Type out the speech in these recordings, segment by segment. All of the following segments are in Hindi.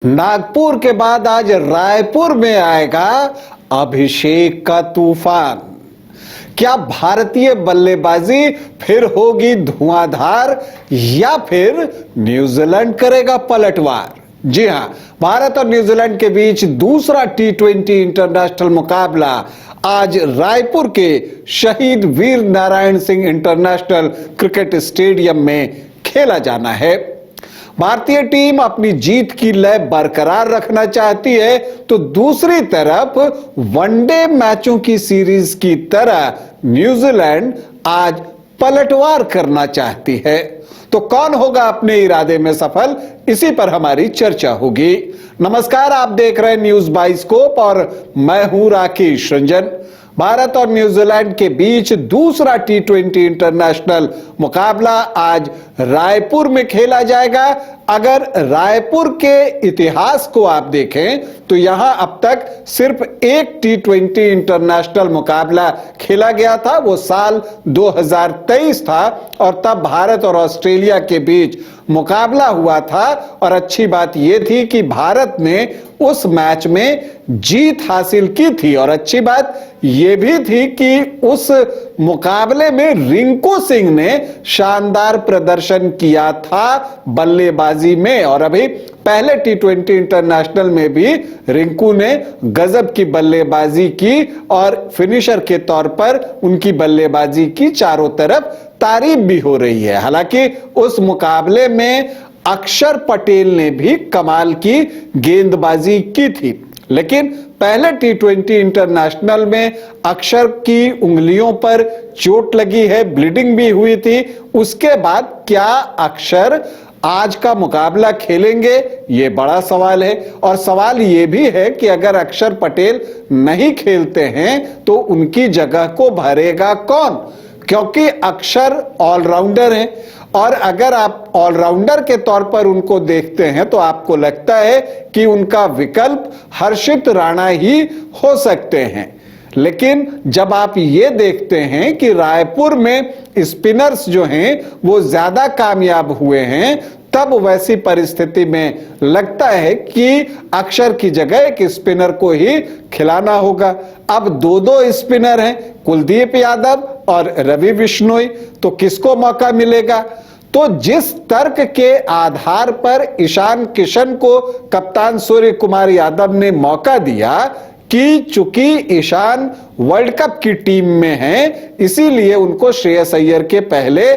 नागपुर के बाद आज रायपुर में आएगा अभिषेक का तूफान। क्या भारतीय बल्लेबाजी फिर होगी धुआंधार या फिर न्यूजीलैंड करेगा पलटवार? जी हां, भारत और न्यूजीलैंड के बीच दूसरा टी20 इंटरनेशनल मुकाबला आज रायपुर के Shaheed Veer Narayan Singh international cricket stadium में खेला जाना है। भारतीय टीम अपनी जीत की लय बरकरार रखना चाहती है, तो दूसरी तरफ वनडे मैचों की सीरीज की तरह न्यूजीलैंड आज पलटवार करना चाहती है। तो कौन होगा अपने इरादे में सफल, इसी पर हमारी चर्चा होगी। नमस्कार, आप देख रहे हैं न्यूज बाइस्कोप और मैं हूं राकेश रंजन। भारत और न्यूजीलैंड के बीच दूसरा टी20 इंटरनेशनल मुकाबला आज रायपुर में खेला जाएगा। अगर रायपुर के इतिहास को आप देखें तो यहां अब तक सिर्फ एक टी20 इंटरनेशनल मुकाबला खेला गया था, वो साल 2023 था और तब भारत और ऑस्ट्रेलिया के बीच मुकाबला हुआ था। और अच्छी बात यह थी कि भारत ने उस मैच में जीत हासिल की थी और अच्छी बात यह भी थी कि उस मुकाबले में रिंकू सिंह ने शानदार प्रदर्शन किया था बल्लेबाजी में। और अभी पहले टी20 इंटरनेशनल में भी रिंकू ने गजब की बल्लेबाजी की और फिनिशर के तौर पर उनकी बल्लेबाजी की चारों तरफ तारीफ भी हो रही है। हालांकि उस मुकाबले में अक्षर पटेल ने भी कमाल की गेंदबाजी की थी, लेकिन पहले टी20 इंटरनेशनल में अक्षर की उंगलियों पर चोट लगी है, ब्लीडिंग भी हुई थी। उसके बाद क्या अक्षर आज का मुकाबला खेलेंगे, यह बड़ा सवाल है। और सवाल यह भी है कि अगर अक्षर पटेल नहीं खेलते हैं तो उनकी जगह को भरेगा कौन, क्योंकि अक्षर ऑलराउंडर हैं। और अगर आप ऑलराउंडर के तौर पर उनको देखते हैं तो आपको लगता है कि उनका विकल्प हर्षित राणा ही हो सकते हैं। लेकिन जब आप ये देखते हैं कि रायपुर में स्पिनर्स जो हैं वो ज्यादा कामयाब हुए हैं, तब वैसी परिस्थिति में लगता है कि अक्षर की जगह एक स्पिनर को ही खिलाना होगा। अब दो स्पिनर हैं, कुलदीप यादव और रवि बिश्नोई, तो किसको मौका मिलेगा? तो जिस तर्क के आधार पर ईशान किशन को कप्तान सूर्य कुमार यादव ने मौका दिया कि चूंकि ईशान वर्ल्ड कप की टीम में हैं, इसीलिए उनको श्रेयस अय्यर के पहले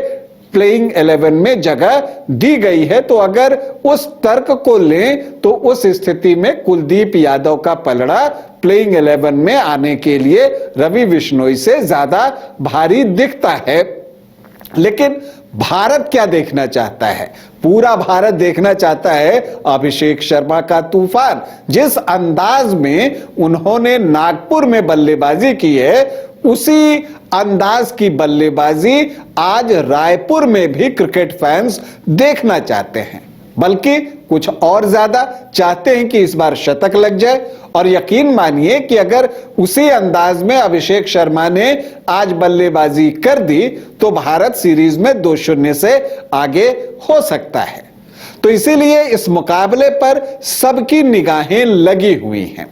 प्लेइंग 11 में जगह दी गई है, तो अगर उस तर्क को लें तो उस स्थिति में कुलदीप यादव का पलड़ा प्लेइंग 11 में आने के लिए रवि बिश्नोई से ज्यादा भारी दिखता है। लेकिन भारत क्या देखना चाहता है? पूरा भारत देखना चाहता है अभिषेक शर्मा का तूफान। जिस अंदाज में उन्होंने नागपुर में बल्लेबाजी की है, उसी अंदाज की बल्लेबाजी आज रायपुर में भी क्रिकेट फैंस देखना चाहते हैं, बल्कि कुछ और ज्यादा चाहते हैं कि इस बार शतक लग जाए। और यकीन मानिए कि अगर उसी अंदाज में अभिषेक शर्मा ने आज बल्लेबाजी कर दी तो भारत सीरीज में 2-0 से आगे हो सकता है। तो इसीलिए इस मुकाबले पर सबकी निगाहें लगी हुई हैं।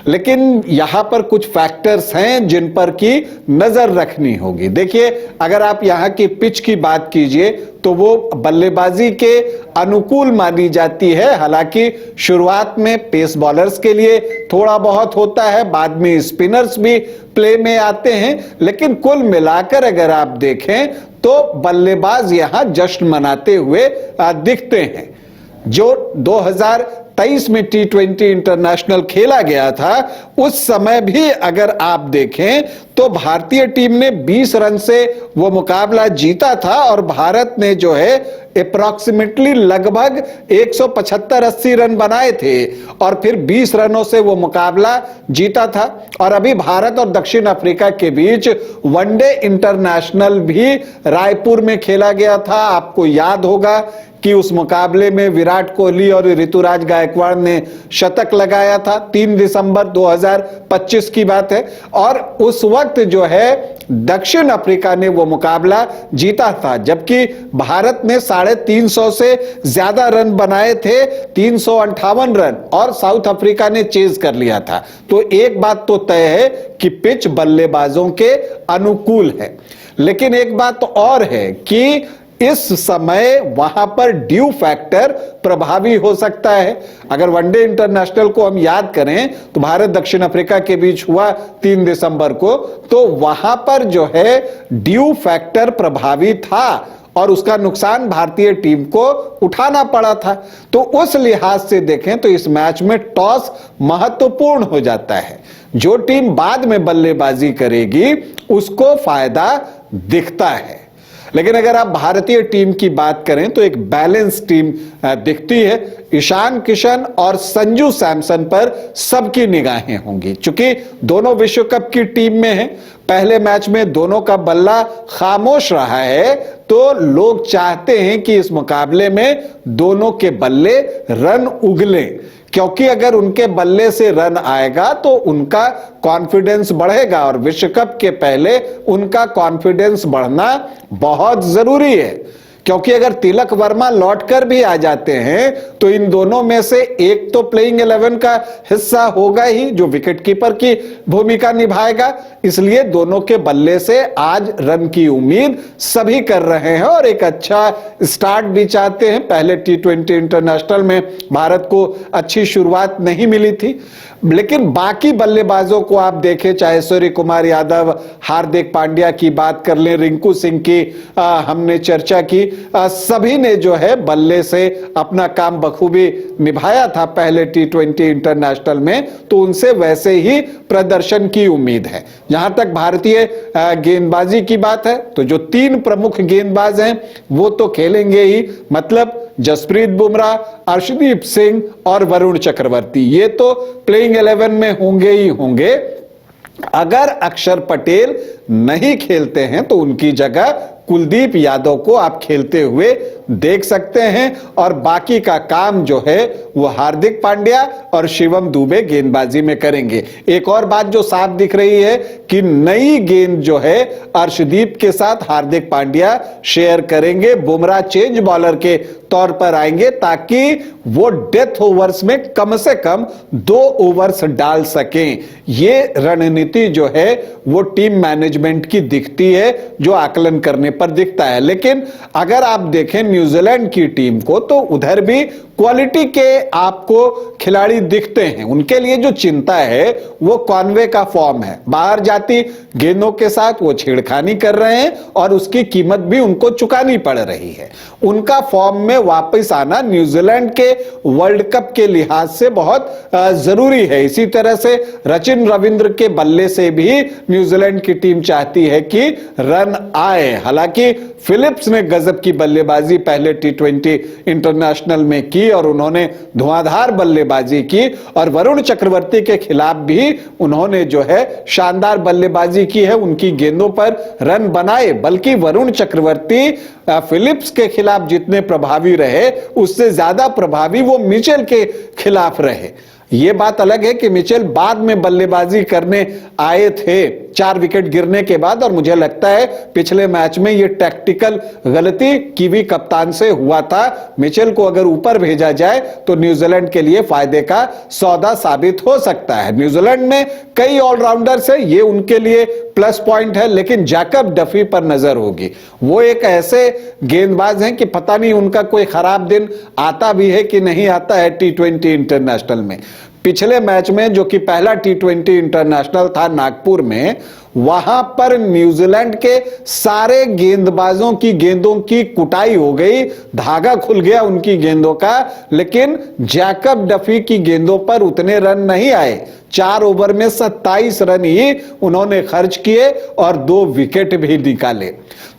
लेकिन यहां पर कुछ फैक्टर्स हैं जिन पर की नजर रखनी होगी। देखिए, अगर आप यहां की पिच की बात कीजिए तो वो बल्लेबाजी के अनुकूल मानी जाती है। हालांकि शुरुआत में पेस बॉलर्स के लिए थोड़ा बहुत होता है, बाद में स्पिनर्स भी प्ले में आते हैं, लेकिन कुल मिलाकर अगर आप देखें तो बल्लेबाज यहां जश्न मनाते हुए दिखते हैं। जो 2023 में टी20 इंटरनेशनल खेला गया था, उस समय भी अगर आप देखें तो भारतीय टीम ने 20 रन से वो मुकाबला जीता था और भारत ने जो है अप्रॉक्सीमेटली लगभग 175-80 रन बनाए थे और फिर 20 रनों से वो मुकाबला जीता था। और अभी भारत और दक्षिण अफ्रीका के बीच वनडे इंटरनेशनल भी रायपुर में खेला गया था। आपको याद होगा कि उस मुकाबले में विराट कोहली और ऋतुराज गायकवाड़ ने शतक लगाया था। 3 दिसंबर 2025 की बात है, और उस वक्त जो है दक्षिण अफ्रीका ने वो मुकाबला जीता था, जबकि भारत ने 350 से ज्यादा रन बनाए थे, 358 रन, और साउथ अफ्रीका ने चेज कर लिया था। तो एक बात तो तय है कि पिच बल्लेबाजों के अनुकूल है, लेकिन एक बात और है कि इस समय वहां पर ड्यू फैक्टर प्रभावी हो सकता है। अगर वनडे इंटरनेशनल को हम याद करें तो भारत दक्षिण अफ्रीका के बीच हुआ 3 दिसंबर को, तो वहां पर जो है ड्यू फैक्टर प्रभावी था और उसका नुकसान भारतीय टीम को उठाना पड़ा था। तो उस लिहाज से देखें तो इस मैच में टॉस महत्वपूर्ण हो जाता है। जो टीम बाद में बल्लेबाजी करेगी उसको फायदा दिखता है। लेकिन अगर आप भारतीय टीम की बात करें तो एक बैलेंस टीम दिखती है। ईशान किशन और संजू सैमसन पर सबकी निगाहें होंगी, चूंकि दोनों विश्व कप की टीम में हैं। पहले मैच में दोनों का बल्ला खामोश रहा है, तो लोग चाहते हैं कि इस मुकाबले में दोनों के बल्ले रन उगलें, क्योंकि अगर उनके बल्ले से रन आएगा तो उनका कॉन्फिडेंस बढ़ेगा, और विश्व कप के पहले उनका कॉन्फिडेंस बढ़ना बहुत जरूरी है। क्योंकि अगर तिलक वर्मा लौटकर भी आ जाते हैं तो इन दोनों में से एक तो प्लेइंग 11 का हिस्सा होगा ही, जो विकेटकीपर की भूमिका निभाएगा। इसलिए दोनों के बल्ले से आज रन की उम्मीद सभी कर रहे हैं और एक अच्छा स्टार्ट भी चाहते हैं। पहले T20 इंटरनेशनल में भारत को अच्छी शुरुआत नहीं मिली थी, लेकिन बाकी बल्लेबाजों को आप देखें, चाहे सूर्य कुमार यादव, हार्दिक पांड्या की बात कर लें, रिंकू सिंह की हमने चर्चा की, सभी ने जो है बल्ले से अपना काम बखूबी निभाया था पहले T20 इंटरनेशनल में, तो उनसे वैसे ही प्रदर्शन की उम्मीद है। जहां तक भारतीय गेंदबाजी की बात है तो जो 3 प्रमुख गेंदबाज हैं वो तो खेलेंगे ही, मतलब जसप्रीत बुमराह, अर्शदीप सिंह और वरुण चक्रवर्ती, ये तो प्लेइंग 11 में होंगे ही होंगे। अगर अक्षर पटेल नहीं खेलते हैं तो उनकी जगह कुलदीप यादव को आप खेलते हुए देख सकते हैं, और बाकी का काम जो है वो हार्दिक पांड्या और शिवम दुबे गेंदबाजी में करेंगे। एक और बात जो साफ दिख रही है कि नई गेंद जो है अर्शदीप के साथ हार्दिक पांड्या शेयर करेंगे। बुमराह चेंज बॉलर के तौर पर आएंगे ताकि वो डेथ ओवर्स में कम से कम 2 ओवर्स डाल सकें। ये रणनीति जो है वो टीम मैनेजमेंट की दिखती है, जो आकलन करने पर दिखता है। लेकिन अगर आप देखें न्यूजीलैंड की टीम को तो उधर भी क्वालिटी के आपको खिलाड़ी दिखते हैं। उनके लिए जो चिंता है वो कॉनवे का फॉर्म है। बाहर जाती गेंदों के साथ वो छेड़खानी कर रहे हैं और उसकी कीमत भी उनको चुकानी पड़ रही है। उनका फॉर्म में वापस आना न्यूजीलैंड के वर्ल्ड कप के लिहाज से बहुत जरूरी है। इसी तरह से सचिन रविंद्र के बल्ले से भी न्यूजीलैंड की टीम चाहती है कि रन आए। हालांकि फिलिप्स ने गजब की बल्लेबाजी पहले T20 इंटरनेशनल में की और उन्होंने धुआंधार बल्लेबाजी की, और वरुण चक्रवर्ती के खिलाफ भी उन्होंने जो है शानदार बल्लेबाजी की है, उनकी गेंदों पर रन बनाए। बल्कि वरुण चक्रवर्ती फिलिप्स के खिलाफ जितने प्रभावी रहे उससे ज्यादा प्रभावी वो मिचेल के खिलाफ रहे। यह बात अलग है कि मिचेल बाद में बल्लेबाजी करने आए थे 4 विकेट गिरने के बाद, और मुझे लगता है पिछले मैच में यह टैक्टिकल गलती कीवी कप्तान से हुआ था। मिचेल को अगर ऊपर भेजा जाए तो न्यूजीलैंड के लिए फायदे का सौदा साबित हो सकता है। न्यूजीलैंड में कई ऑलराउंडर्स है, ये उनके लिए प्लस पॉइंट है, लेकिन जैकब डफी पर नजर होगी। वो एक ऐसे गेंदबाज हैं कि पता नहीं उनका कोई खराब दिन आता भी है कि नहीं आता है T20 इंटरनेशनल में। पिछले मैच में जो कि पहला T20 इंटरनेशनल था नागपुर में, वहां पर न्यूजीलैंड के सारे गेंदबाजों की गेंदों की कुटाई हो गई, धागा खुल गया उनकी गेंदों का, लेकिन जैकब डफी की गेंदों पर उतने रन नहीं आए। 4 ओवर में 27 रन ही उन्होंने खर्च किए और 2 विकेट भी निकाले।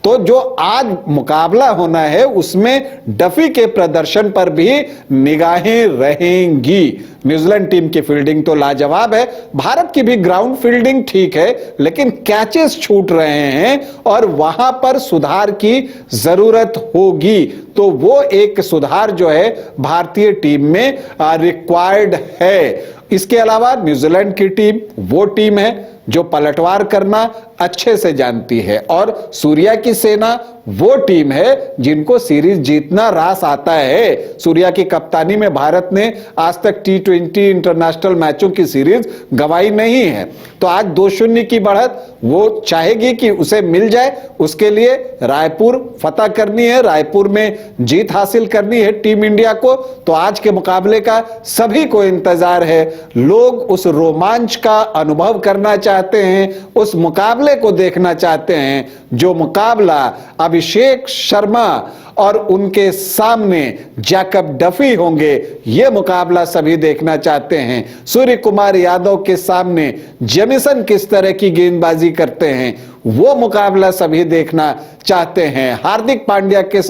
तो जो आज मुकाबला होना है उसमें डफी के प्रदर्शन पर भी निगाहें रहेंगी। न्यूजीलैंड टीम की फील्डिंग तो लाजवाब है, भारत की भी ग्राउंड फील्डिंग ठीक है, लेकिन कैचेस छूट रहे हैं और वहां पर सुधार की जरूरत होगी। तो वो एक सुधार जो है भारतीय टीम में रिक्वायर्ड है। इसके अलावा न्यूजीलैंड की टीम वो टीम है जो पलटवार करना अच्छे से जानती है और सूर्या की सेना वो टीम है जिनको सीरीज जीतना रास आता है। सूर्या की कप्तानी में भारत ने आज तक T20 इंटरनेशनल मैचों की सीरीज गंवाई नहीं है, तो आज 2-0 की बढ़त वो चाहेगी कि उसे मिल जाए। उसके लिए रायपुर फतह करनी है, रायपुर में जीत हासिल करनी है टीम इंडिया को। तो आज के मुकाबले का सभी को इंतजार है, लोग उस रोमांच का अनुभव करना चाहते हैं, उस मुकाबले को देखना चाहते हैं जो मुकाबला अभिषेक शर्मा और उनके सामने जैकब डफी होंगे। यह मुकाबला सभी देखना चाहते हैं। सूर्य कुमार यादव के सामने जेमिसन किस तरह की गेंदबाजी करते हैं वो मुकाबला सभी देखना चाहते हैं। हार्दिक पांड्या के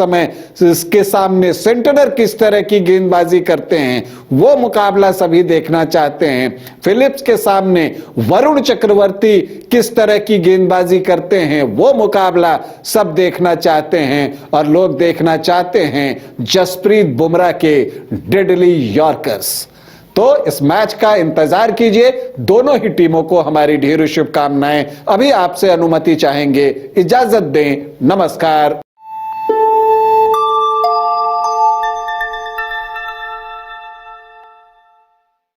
सामने सेंटनर किस तरह की गेंदबाजी करते हैं वो मुकाबला सभी देखना चाहते हैं। फिलिप्स के सामने वरुण चक्रवर्ती किस तरह की गेंदबाजी करते हैं वो मुकाबला सब देखना चाहते हैं। और लोग देखना चाहते हैं जसप्रीत बुमराह के डेडली यॉर्कर्स। तो इस मैच का इंतजार कीजिए। दोनों ही टीमों को हमारी ढेरों शुभकामनाएं। अभी आपसे अनुमति चाहेंगे, इजाजत दें, नमस्कार।